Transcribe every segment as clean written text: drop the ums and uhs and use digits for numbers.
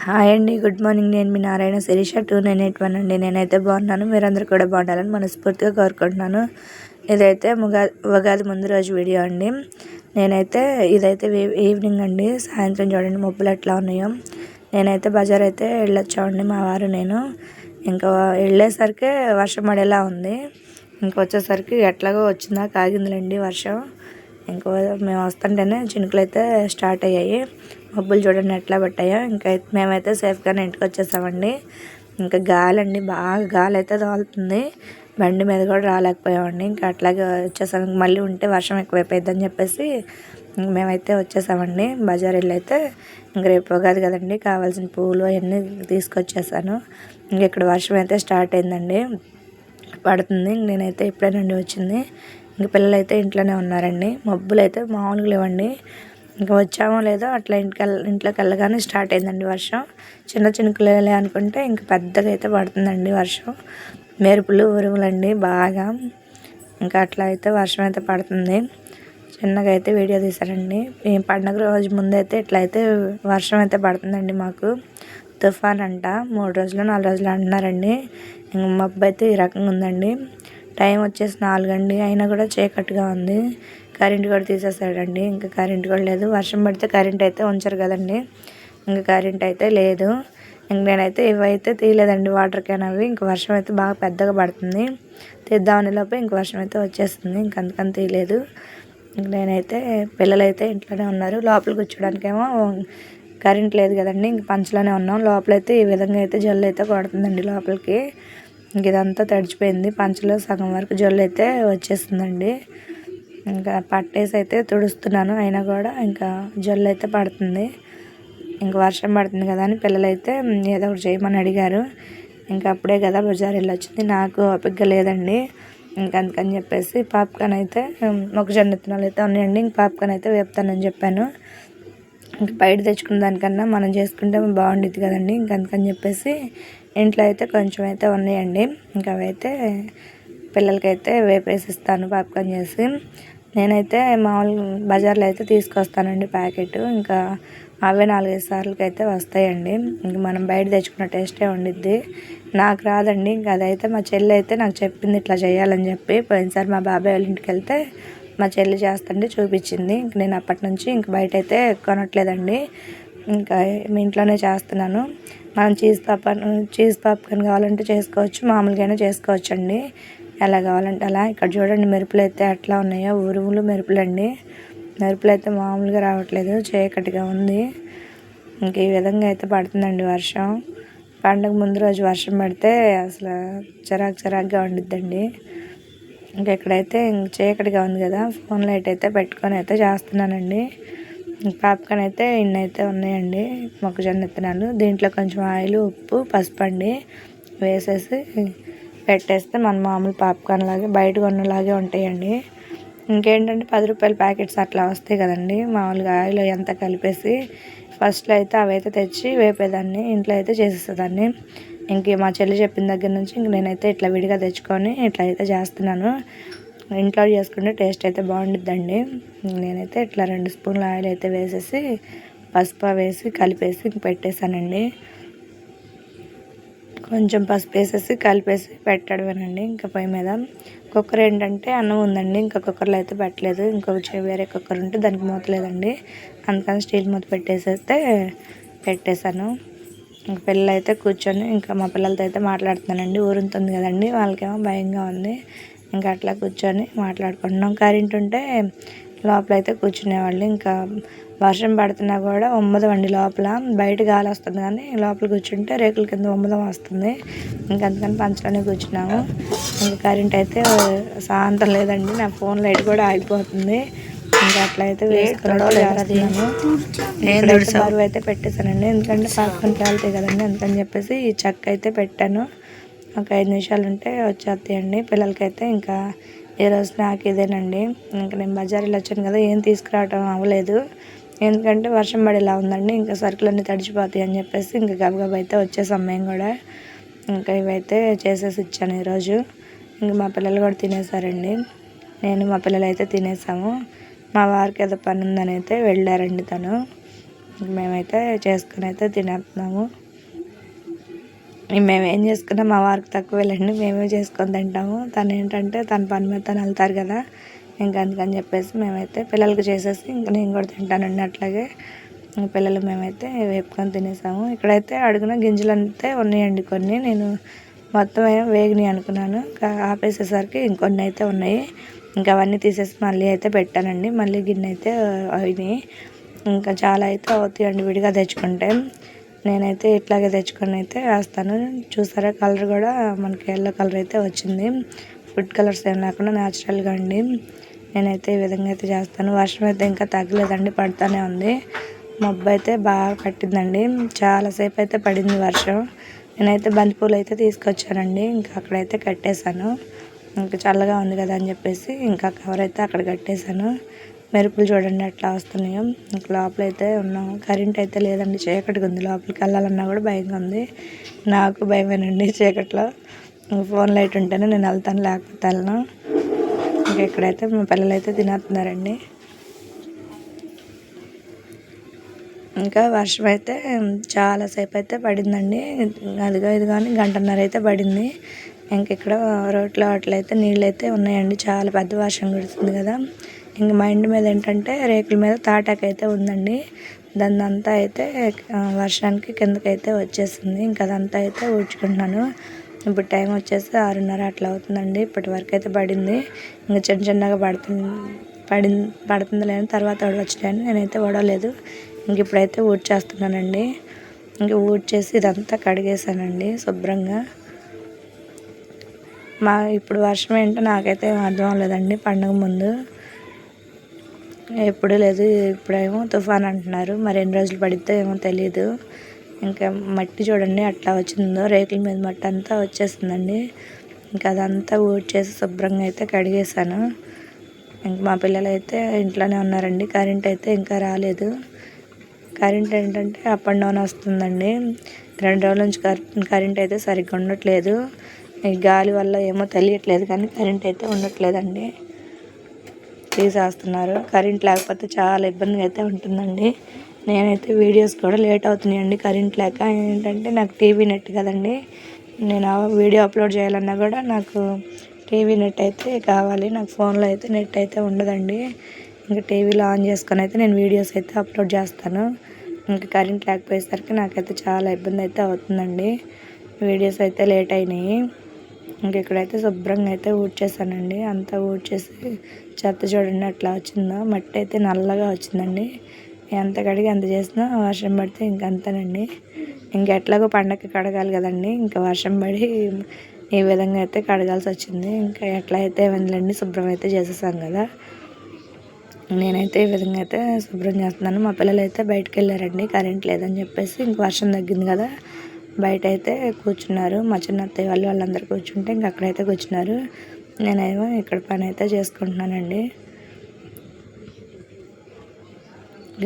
Hi అండి, good morning. నేను మీ నారాయణ శిరీష 2981 అండి. నేనైతే బాగున్నాను, మీరందరూ కూడా బాగుండాలని మనస్ఫూర్తిగా కోరుకుంటున్నాను. ఇదైతే ఉగాది ముందు రోజు వీడియో అండి. నేనైతే ఇదైతే ఈవినింగ్ అండి, సాయంత్రం చూడండి మబ్బులు ఎట్లా ఉన్నాయో. నేనైతే బజార్ అయితే వెళ్ళొచ్చామండి, మా వారు నేను. ఇంకా వెళ్ళేసరికి వర్షం పడేలా ఉంది. ఇంకా వచ్చేసరికి ఎట్లాగో వచ్చిందా కాగిందిలేండి వర్షం. ఇంకా మేము వస్తుంటేనే చినుకులు అయితే స్టార్ట్ అయ్యాయి. మబ్బులు చూడండి ఎట్లా పట్టాయో. ఇంకా మేమైతే సేఫ్గానే ఇంటికి వచ్చేసామండి. ఇంకా గాలి అండి, బాగా గాలి అయితే తోలుతుంది. బండి మీద కూడా రాలేకపోయామండి. ఇంకా అట్లాగే వచ్చేసాం. మళ్ళీ ఉంటే వర్షం ఎక్కువైపోయిద్దని చెప్పేసి మేమైతే వచ్చేసామండి. బజార్ వెళ్ళి అయితే ఇంక రేపు ఉగాది కదండి, కావాల్సిన పువ్వులు అవన్నీ తీసుకొచ్చేసాను. ఇంక ఇక్కడ వర్షం అయితే స్టార్ట్ అయిందండి, పడుతుంది. నేనైతే ఇప్పుడేనండి వచ్చింది. ఇంక పిల్లలు అయితే ఇంట్లోనే ఉన్నారండి. మబ్బులు అయితే మామూలుగా లేవండి. ఇంకా వచ్చామో లేదో అట్లా ఇంట్లోకి వెళ్ళగానే స్టార్ట్ అయిందండి వర్షం. చిన్న చినుకులే అనుకుంటే ఇంకా పెద్దగా అయితే పడుతుందండి వర్షం. మెరుపులు ఉరుములండి బాగా. ఇంకా అట్లా అయితే వర్షం అయితే పడుతుంది. చిన్నగా అయితే వీడియో తీశారండి. ఈ పండగ రోజు ముందైతే ఇట్లా అయితే వర్షం అయితే పడుతుందండి మాకు. తుఫాన్ అంట 3 రోజులు 4 రోజులు అంటున్నారండి. ఇంక మబ్బు అయితే ఈ రకంగా ఉందండి. టైం వచ్చేసి 4 అండి, అయినా కూడా చీకటిగా ఉంది. కరెంట్ కూడా తీసేసాడండి. ఇంకా కరెంట్ కూడా లేదు. వర్షం పడితే కరెంట్ అయితే ఉంచరు కదండి, ఇంకా కరెంట్ అయితే లేదు. ఇంక నేనైతే ఇవైతే తీయలేదండి, వాటర్ క్యాన్ అవి. ఇంక వర్షం అయితే బాగా పెద్దగా పడుతుంది. తీద్దామని లోపే ఇంక వర్షం అయితే వచ్చేస్తుంది. ఇంక అందుకని తీయలేదు. ఇంక నేనైతే పిల్లలైతే ఇంట్లోనే ఉన్నారు. లోపల కూర్చోడానికేమో కరెంట్ లేదు కదండి, ఇంక పంచలోనే ఉన్నాం. లోపలైతే ఈ విధంగా అయితే జల్లు అయితే కొడుతుందండి లోపలికి. ఇంక ఇదంతా తడిచిపోయింది. పంచలో సగం వరకు జల్లు అయితే వచ్చేస్తుందండి. ఇంకా పట్టేసి అయితే తుడుస్తున్నాను, అయినా కూడా ఇంకా జల్లు అయితే పడుతుంది. ఇంకా వర్షం పడుతుంది కదా అని పిల్లలైతే ఏదో ఒకటి చేయమని అడిగారు. ఇంకా అప్పుడే కదా బజార్ వెళ్ళొచ్చింది, నాకు ఓపిక లేదండి. ఇంకా అందుకని చెప్పేసి పాప్కార్న్ అయితే మొక్కజొన్న విత్తనాలు అయితే ఉన్నాయండి. ఇంక పాప్కార్న్ అయితే వేపుతానని చెప్పాను. ఇంకా బయట తెచ్చుకున్న దానికన్నా మనం చేసుకుంటే బాగుండిద్ది కదండి. ఇంక అందుకని చెప్పేసి ఇంట్లో అయితే కొంచెం అయితే ఉన్నాయండి. ఇంకా అవైతే పిల్లలకైతే వేపేసి ఇస్తాను పాప్కార్న్ చేసి. నేనైతే మామూలు బజార్లో అయితే తీసుకొస్తానండి ప్యాకెట్. ఇంకా అవే 4-5 సార్లకి అయితే వస్తాయండి. ఇంక మనం బయట తెచ్చుకున్న టేస్టే ఉండిద్ది. నాకు రాదండి. ఇంక అదైతే మా చెల్లి అయితే నాకు చెప్పింది ఇట్లా చేయాలని చెప్పి. పోయినసారి మా బాబాయ్ వాళ్ళ ఇంటికి వెళ్తే మా చెల్లి చేస్తుంటే చూపించింది. ఇంక నేను అప్పటి నుంచి ఇంక బయట అయితే కొనట్లేదండి, ఇంకా మీ ఇంట్లోనే చేస్తున్నాను. మనం చీజ్ పాప్కార్న్ కావాలంటే చేసుకోవచ్చు, మామూలుగానే చేసుకోవచ్చు అండి, ఎలా కావాలంటే అలా. ఇక్కడ చూడండి మెరుపులు అయితే ఎట్లా ఉన్నాయో, ఉరుములు మెరుపులండి. మెరుపులు అయితే మామూలుగా రావట్లేదు, చీకటిగా ఉంది. ఇంక ఈ విధంగా అయితే పడుతుందండి వర్షం. పండగ ముందు రోజు వర్షం పడితే అసలు చిరాకుగా ఉండిద్దండి. ఇంక ఇక్కడైతే చీకటిగా ఉంది కదా, ఫోన్ లైట్ అయితే పెట్టుకొని అయితే చేస్తున్నానండి. పాప్కార్న్ అయితే ఇన్ని అయితే ఉన్నాయండి, మొక్కజొన్న విత్తనాలు. దీంట్లో కొంచెం ఆయిల్, ఉప్పు, పసుపు అండి వేసేసి పెట్టేస్తే మన మామూలు పాప్కార్న్ లాగే బయట కొన్నలాగే ఉంటాయండి. ఇంకేంటంటే 10 రూపాయల ప్యాకెట్స్ అట్లా వస్తాయి కదండి, మామూలుగా ఆయిల్ ఎంత కలిపేసి. ఫస్ట్లో అయితే అవైతే తెచ్చి వేపేదాన్ని, ఇంట్లో అయితే చేసేసేదాన్ని. ఇంక మా చెల్లి చెప్పిన దగ్గర నుంచి ఇంక నేనైతే ఇట్లా విడిగా తెచ్చుకొని ఇట్లా అయితే చేస్తున్నాను. ఇంట్లో చేసుకుంటే టేస్ట్ అయితే బాగుండిద్దండి. నేనైతే ఇట్లా 2 స్పూన్ల ఆయిల్ అయితే వేసేసి పసుపు వేసి కలిపేసి ఇంక పెట్టేశానండి. కొంచెం పసుపు వేసేసి కలిపేసి పెట్టడమేనండి ఇంకా పొయ్యి మీద. కుక్కర్ ఏంటంటే అన్నం ఉందండి, ఇంకా కుక్కర్లో అయితే పెట్టలేదు. ఇంకొక వేరే కుక్కర్ ఉంటే దానికి మూత లేదండి, అందుకని స్టీల్ మూత పెట్టేశాను. ఇంక పిల్లలు అయితే కూర్చొని ఇంకా మా పిల్లలతో అయితే మాట్లాడుతున్నానండి. ఊరుంటుంది కదండి, వాళ్ళకేమో భయంగా ఉంది. ఇంకా అట్లా కూర్చొని మాట్లాడుకుంటున్నాం. కరెంట్ ఉంటే లోపలైతే కూర్చునేవాళ్ళు. ఇంకా వర్షం పడుతున్నా కూడా ఉమ్మదమండి లోపల. బయట గాలి వస్తుంది కానీ లోపల కూర్చుంటే రేకుల కింద ఉమ్మదం వస్తుంది. ఇంకా అందుకని పంచలోనే కూర్చున్నాము. ఇంకా కరెంట్ అయితే శాంతం లేదండి, నా ఫోన్ లైట్ కూడా ఆగిపోతుంది. ఇంకా అట్లా అయితే వేసుకున్నాను. బరువు అయితే పెట్టేశానండి, ఎందుకంటే పాప్కార్న్ కాలుతాయి కదండి, అందుకని చెప్పేసి ఈ చెక్క అయితే పెట్టాను. ఒక 5 నిమిషాలు ఉంటే వచ్చేస్తాయండి పిల్లలకైతే. ఇంకా ఈరోజు నాకు ఇదేనండి. ఇంకా నేను బజార్ వెళ్ళొచ్చాను కదా, ఏం తీసుకురావడం అవ్వలేదు, ఎందుకంటే వర్షం పడేలా ఉందండి. ఇంకా సరుకులన్నీ తడిచిపోతాయి అని చెప్పేసి ఇంకా గబగబా అయితే వచ్చేసాం మేము కూడా. ఇంకా ఇవైతే చేసేసి ఇచ్చాను ఈరోజు. ఇంక మా పిల్లలు కూడా తినేసారండి, నేను మా పిల్లలు అయితే తినేసాము. మా వారికి ఏదో పని ఉందని అయితే వెళ్ళారండి తను. మేమైతే చేసుకుని అయితే తినేస్తున్నాము. మేము ఏం చేసుకున్నా మా వారికి తక్కువేలండి, మేమే చేసుకొని తింటాము. తను ఏంటంటే తన పని మీద తను వెళ్తారు కదా, ఇంకా అందుకని చెప్పేసి మేమైతే పిల్లలకి చేసేసి ఇంకా నేను కూడా తింటానండి. అట్లాగే పిల్లలు మేమైతే వేపుకొని తినేసాము. ఇక్కడైతే అడుగున గింజలంతా ఉన్నాయండి కొన్ని, నేను మొత్తం ఏమో వేగినాయి అనుకున్నాను, ఆపేసేసరికి ఇంకొన్ని అయితే ఉన్నాయి. ఇంకా అవన్నీ తీసేసి మళ్ళీ అయితే పెట్టానండి. మళ్ళీ గిన్నె అయితే అయినాయి. ఇంకా చాలా అయితే అవుతాయండి విడిగా తెచ్చుకుంటే. నేనైతే ఇట్లాగే తెచ్చుకొని అయితే వేస్తాను. చూసారా కలర్ కూడా మనకి ఎల్లో కలర్ అయితే వచ్చింది, ఫుడ్ కలర్స్ ఏం లేకుండా న్యాచురల్గా అండి. నేనైతే ఈ విధంగా అయితే చేస్తాను. వర్షం అయితే ఇంకా తగ్గలేదండి, పడుతూనే ఉంది. మబ్బు అయితే బాగా పట్టిందండి, చాలాసేపు అయితే పడింది వర్షం. నేనైతే బంతిపూలు అయితే తీసుకొచ్చానండి, ఇంకా అక్కడైతే కట్టేశాను. ఇంకా చల్లగా ఉంది కదా అని చెప్పేసి ఇంకా కవర్ అయితే అక్కడ కట్టేశాను. మెరుపులు చూడండి ఎట్లా వస్తున్నాయో. ఇంక లోపలైతే ఉన్నాము, కరెంట్ అయితే లేదండి, చీకటిగా ఉంది. లోపలికి వెళ్ళాలన్నా కూడా భయంగా ఉంది. నాకు భయమేనండి చీకట్లో. ఫోన్ లైట్ ఉంటేనే నేను వెళ్తాను, లేకపోతే వెళ్ళను. ఇంకా ఇక్కడైతే మా పిల్లలు అయితే తినేస్తున్నారండి. ఇంకా వర్షం అయితే చాలాసేపు అయితే పడిందండి, అదిగో ఇది కానీ గంటన్నర అయితే పడింది. ఇంక ఇక్కడ రోడ్లో అట్లయితే నీళ్ళు అయితే ఉన్నాయండి, చాలా పెద్ద వర్షం కుడుతుంది కదా. ఇంక మా ఇంటి మీద ఏంటంటే రేకుల మీద తాటాకైతే ఉందండి, దాన్నంతా అయితే వర్షానికి కిందకైతే వచ్చేసింది. ఇంకా అదంతా అయితే ఊడ్చుకుంటున్నాను. ఇప్పుడు టైం వచ్చేసి 6:30 అట్లా అవుతుందండి. ఇప్పటి వరకు అయితే పడింది, ఇంకా చిన్నగా పడుతుంది లేని తర్వాత వడవచ్చులేని నేనైతే వడవలేదు. ఇంక ఇప్పుడైతే ఊడ్చేస్తున్నానండి. ఇంక ఊడ్చేసి ఇదంతా కడిగేసానండి శుభ్రంగా. ఇప్పుడు వర్షం ఏంటో నాకైతే అర్థం అవ్వలేదండి. పండగ ముందు ఎప్పుడు లేదు, ఇప్పుడేమో తుఫాన్ అంటున్నారు, మరి ఎన్ని రోజులు పడిద్దో ఏమో తెలియదు. ఇంకా మట్టి చూడండి అట్లా వచ్చిందో, రేకుల మీద మట్టి అంతా వచ్చేస్తుందండి. ఇంకా అదంతా ఊడ్చేసి శుభ్రంగా అయితే కడిగేసాను. ఇంక మా పిల్లలు అయితే ఇంట్లోనే ఉన్నారండి, కరెంట్ అయితే ఇంకా రాలేదు. కరెంట్ ఏంటంటే అప్ అండ్ డౌన్ వస్తుందండి. 2 రోజుల నుంచి కరెంట్ అయితే సరిగ్గా ఉండట్లేదు. ఈ గాలి వల్ల ఏమో తెలియట్లేదు కానీ కరెంట్ అయితే ఉండట్లేదండి, తీసేస్తున్నారు. కరెంట్ లేకపోతే చాలా ఇబ్బందిగా అయితే ఉంటుందండి. నేనైతే వీడియోస్ కూడా లేట్ అవుతున్నాయండి కరెంట్ లేక. ఏంటంటే నాకు టీవీ నెట్ కదండి, నేను వీడియో అప్లోడ్ చేయాలన్నా కూడా నాకు టీవీ నెట్ అయితే కావాలి. నాకు ఫోన్లో అయితే నెట్ అయితే ఉండదండి. ఇంకా టీవీలో ఆన్ చేసుకొని అయితే నేను వీడియోస్ అయితే అప్లోడ్ చేస్తాను. ఇంకా కరెంట్ లేకపోయేసరికి నాకైతే చాలా ఇబ్బంది అయితే అవుతుందండి, వీడియోస్ అయితే లేట్ అయినాయి. ఇంక ఇక్కడైతే శుభ్రంగా అయితే ఊడ్చేసానండి. అంతా ఊడ్చేసి చెత్త చూడండి అట్లా వచ్చిందో, మట్టి అయితే నల్లగా వచ్చిందండి. ఎంత కడిగి ఎంత చేసినా వర్షం పడితే ఇంకంతేనండి. ఇంకెట్లాగో పండగకి కడగాలి కదండి, ఇంకా వర్షం పడి ఈ విధంగా అయితే కడగాల్సి వచ్చింది. ఇంకా ఎట్లా అయితే ఏమైందండి, శుభ్రం అయితే చేసేసాం కదా. నేనైతే ఈ విధంగా అయితే శుభ్రం చేస్తున్నాను. మా పిల్లలు అయితే బయటకు వెళ్ళారండి, కరెంట్ లేదని చెప్పేసి. ఇంక వర్షం తగ్గింది కదా, బయట అయితే కూర్చున్నారు. మా చిన్న అత్తయ్య వాళ్ళందరూ కూర్చుంటే ఇంక అక్కడైతే కూర్చున్నారు. నేనేమో ఇక్కడ పని అయితే చేసుకుంటున్నానండి.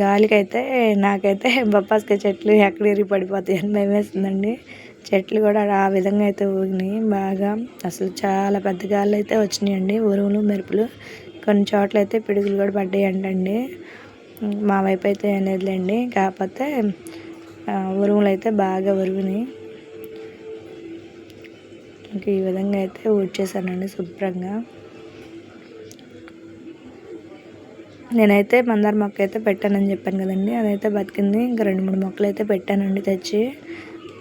గాలికైతే నాకైతే బొప్పాస్కాయ చెట్లు ఎక్కడ ఇరిగి పడిపోతాయి అని భయం వేస్తుందండి. చెట్లు కూడా ఆ విధంగా అయితే ఊగినాయి బాగా. అసలు చాలా పెద్ద గాలి అయితే వచ్చినాయండి, ఉరుములు మెరుపులు. కొన్ని చోట్ల అయితే పిడుగులు కూడా పడ్డాయి అంటండి. మా వైపు అయితే ఏం లేదులేండి, కాకపోతే ఉరుములు అయితే బాగా ఉరిగినాయి. ఇంక ఈ విధంగా అయితే ఊడ్చేసానండి శుభ్రంగా. నేనైతే మందార మొక్క అయితే పెట్టానని చెప్పాను కదండి, అదైతే బతికింది. ఇంకా 2-3 మొక్కలు అయితే పెట్టానండి తెచ్చి.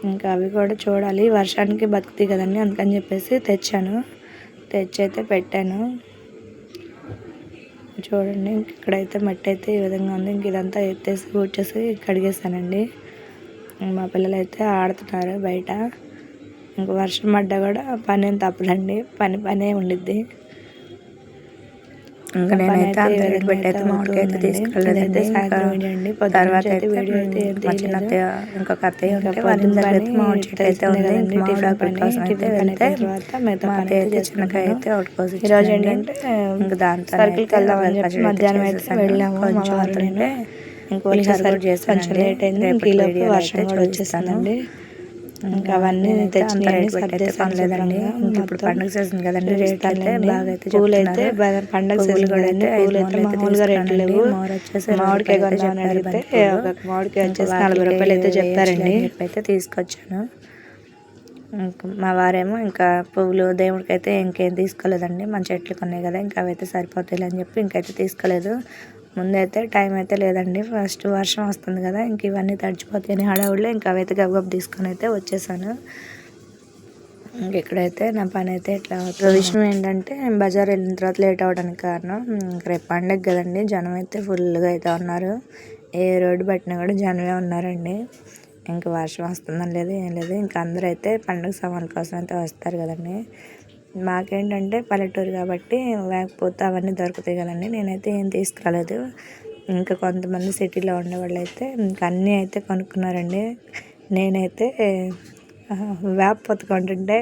ఇంకా అవి కూడా చూడాలి, వర్షానికి బతుకుతాయి కదండి, అందుకని చెప్పేసి తెచ్చి అయితే పెట్టాను. చూడండి ఇక్కడైతే మట్టి అయితే ఈ విధంగా ఉంది. ఇంక ఇదంతా ఎత్తేసి ఊడ్చేసి కడిగేసానండి. మా పిల్లలు అయితే ఆడుతున్నారు బయట. ఇంక వర్షం పడ్డా కూడా పని ఏం తప్పదండి, పనే ఉండిద్ది. ఇంకా నేనైతే పెట్టయితే మామిడికాయ అయితే తీసుకెళ్ళలేదండి. తర్వాత అయితే వీడియో అయితే ఇంకొక అత్తయ్య ఉంటే వాళ్ళ దగ్గర మామిడి చెట్టు అయితే ఉంది. మామిడి కోసం అయితే వెళ్తే మా అత్తయ్య అయితే చిన్నకాయ అయితే ఒకటి కోసం ఈరోజు ఏంటంటే ఇంకా దాంతో సర్కిల్కి వెళ్దామని చెప్పి మధ్యాహ్నం అయితే వెళ్ళాము. ఇంకో కొంచెం లేట్ అయింది, వర్షం కూడా వచ్చేస్తుందండి. ఇంకా అవన్నీ తెచ్చినవన్నీ సర్దేశాను లేదండి. ఇంక ఇప్పుడు పండుగ సీజన్ కదండి, రేట్లు అయితే బాగా అయితే చెప్తున్నారు. పండుగ సీజన్ కదండి, పూలు అయితే మామూలుగా రేట్లు లేవు. మామిడికాయ కొందామని అడిగితే ఒక మామిడికాయ వచ్చేసి 40 రూపాయలు అయితే చెప్పారండి. అయితే తీసుకొచ్చాను. మా వారేమో ఇంకా పువ్వులు దేవుడికి అయితే ఇంకేం తీసుకోలేదండి, మన చెట్లు కొన్నాయి కదా ఇంకా అవైతే సరిపోతాయి అని చెప్పి ఇంకైతే తీసుకోలేదు. ముందైతే టైం అయితే లేదండి, ఫస్ట్ వర్షం వస్తుంది కదా, ఇంక ఇవన్నీ తడిచిపోతాయని హడావుడిలో ఇంకా అవైతే గబగబ తీసుకొని అయితే వచ్చేసాను. ఇంక ఇక్కడైతే నా పని అయితే ఇట్లా అవుతుంది. విషయం ఏంటంటే బజార్ వెళ్ళిన తర్వాత లేట్ అవ్వడానికి కారణం, ఇంక రేపు పండుగ కదండి, జనం అయితే ఫుల్గా అయితే ఉన్నారు. ఏ రోడ్డు పట్టినా కూడా జనమే ఉన్నారండి. ఇంకా వర్షం వస్తుందని లేదు ఏం లేదు, ఇంకా అందరూ అయితే పండుగ సామాన్ల కోసం అయితే వస్తారు కదండి. మాకేంటంటే పల్లెటూరు కాబట్టి లేకపోతే అవన్నీ దొరుకుతాయి కదండి, నేనైతే ఏం తీసుకురాలేదు. ఇంకా కొంతమంది సిటీలో ఉండేవాళ్ళు అయితే ఇంకా అన్నీ అయితే కొనుక్కున్నారండి. నేనైతే వేప పొత్తు కొంటుంటే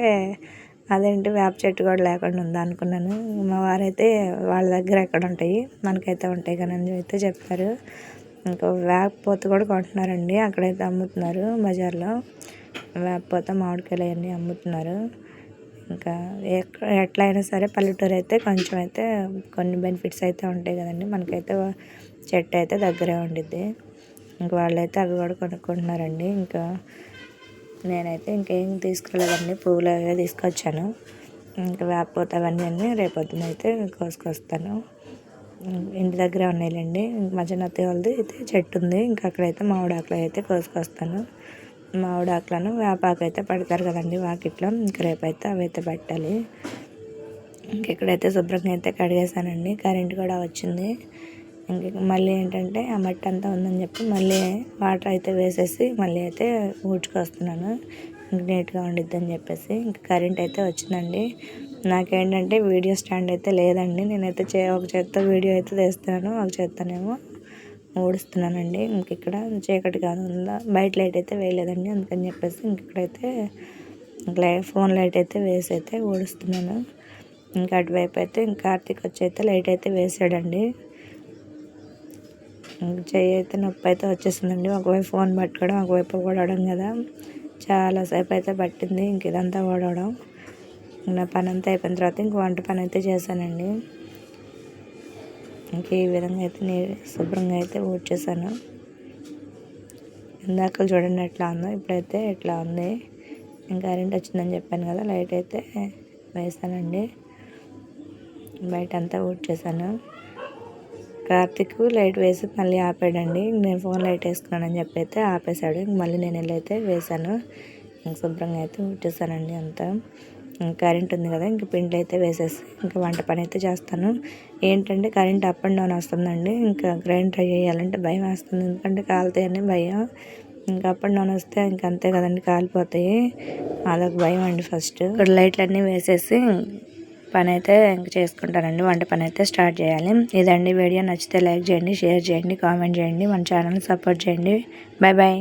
అదేంటి వేప చెట్టు కూడా లేకుండా ఉంది అనుకున్నాను. మా వారైతే వాళ్ళ దగ్గర ఎక్కడ ఉంటాయి, మనకైతే ఉంటాయి కానీ అని అయితే చెప్తారు. ఇంకా వేప పొత్తు కూడా కొంటున్నారండి, అక్కడైతే అమ్ముతున్నారు బజార్లో. వేప పొత్తు మామిడికాయలు అవన్నీ అమ్ముతున్నారు. ఇంకా ఎట్లా అయినా సరే పల్లెటూరు అయితే కొంచెం అయితే కొన్ని బెనిఫిట్స్ అయితే ఉంటాయి కదండి, మనకైతే చెట్టు అయితే దగ్గరే ఉండిద్ది. ఇంక వాళ్ళైతే అవి కూడా కొనుక్కుంటున్నారండి. ఇంకా నేనైతే ఇంకేం తీసుకురాలేదండి, పువ్వులు అవే తీసుకొచ్చాను. ఇంకా వేపపోతే అవన్నీ రేపొద్దున అయితే కోసుకొస్తాను. ఇంటి దగ్గరే ఉన్నాయిలేండి. మా చిన్నత్తయ్య వాళ్ళది అయితే చెట్టు ఉంది, ఇంకా అక్కడైతే మామిడాకులు అయితే కోసుకొస్తాను. మామిడాకులను వేపాకు అయితే పెడతారు కదండి వాకిట్లో, ఇంక రేపైతే అవి అయితే పెట్టాలి. ఇంక ఇక్కడైతే శుభ్రంగా అయితే కడిగేసానండి, కరెంట్ కూడా వచ్చింది. ఇంక మళ్ళీ ఏంటంటే ఆ మట్టి అంతా ఉందని చెప్పి మళ్ళీ వాటర్ అయితే వేసేసి మళ్ళీ అయితే ఊడ్చుకొస్తున్నాను, ఇంక నీట్గా ఉండిద్దని చెప్పేసి. ఇంక కరెంట్ అయితే వచ్చిందండి. నాకేంటంటే వీడియో స్టాండ్ అయితే లేదండి, నేనైతే ఒక చేత్తో వీడియో అయితే తీస్తున్నాను, ఒక చేత్తోనేమో ఊడుస్తున్నానండి. ఇంక ఇక్కడ చీకటి కాదు ఉందా, బయట లైట్ అయితే వేయలేదండి, అందుకని చెప్పేసి ఇంక ఇక్కడైతే ఫోన్ లైట్ అయితే వేసి అయితే ఊడుస్తున్నాను. ఇంకా అటువైపు అయితే ఇంకా కార్తీక్ వచ్చి అయితే లైట్ అయితే వేసాడండి. చెయ్యి అయితే నొప్పి అయితే వచ్చేసిందండి, ఒకవైపు ఫోన్ పట్టుకోవడం ఒకవైపు ఓడవడం కదా, చాలాసేపు అయితే పట్టింది ఇంక ఇదంతా ఓడవడం. నా పని అంతా అయిపోయిన తర్వాత ఇంక వంట పని అయితే చేశానండి. ఇంక ఈ విధంగా అయితే శుభ్రంగా అయితే ఊడ్చేసాను. ఇందాక చూడండి ఎట్లా ఉందో, ఇప్పుడైతే ఎట్లా ఉంది. ఇంకా కరెంట్ వచ్చిందని చెప్పాను కదా, లైట్ అయితే వేసానండి, బయట అంతా ఊడ్చేసాను. కార్తీక్ లైట్ వేసి మళ్ళీ ఆపాడండి, నేను ఫోన్ లైట్ వేసుకున్నానని చెప్పి అయితే ఆపేశాడు. మళ్ళీ నేను వెళ్ళైతే వేసాను, ఇంక శుభ్రంగా అయితే ఊడ్చేసానండి అంతా. కరెంట్ ఉంది కదా, ఇంక పిండి అయితే వేసేసి ఇంకా వంట పని అయితే చేస్తాను. ఏంటంటే కరెంట్ అప్ అండ్ డౌన్ వస్తుందండి, ఇంకా గ్రైండర్ చేయాలంటే భయం వేస్తుంది, ఎందుకంటే కాలుతాయని భయం. ఇంకా అప్ అండ్ డౌన్ వస్తే ఇంక అంతే కదండి, కాలిపోతాయి, అదొక భయం అండి. ఫస్ట్ ఇక్కడ లైట్లన్నీ వేసేసి పని అయితే ఇంక చేసుకుంటానండి, వంట పని అయితే స్టార్ట్ చేయాలి. ఇదండి వీడియో, నచ్చితే లైక్ చేయండి, షేర్ చేయండి, కామెంట్ చేయండి, మన ఛానల్ని సపోర్ట్ చేయండి. Bye bye.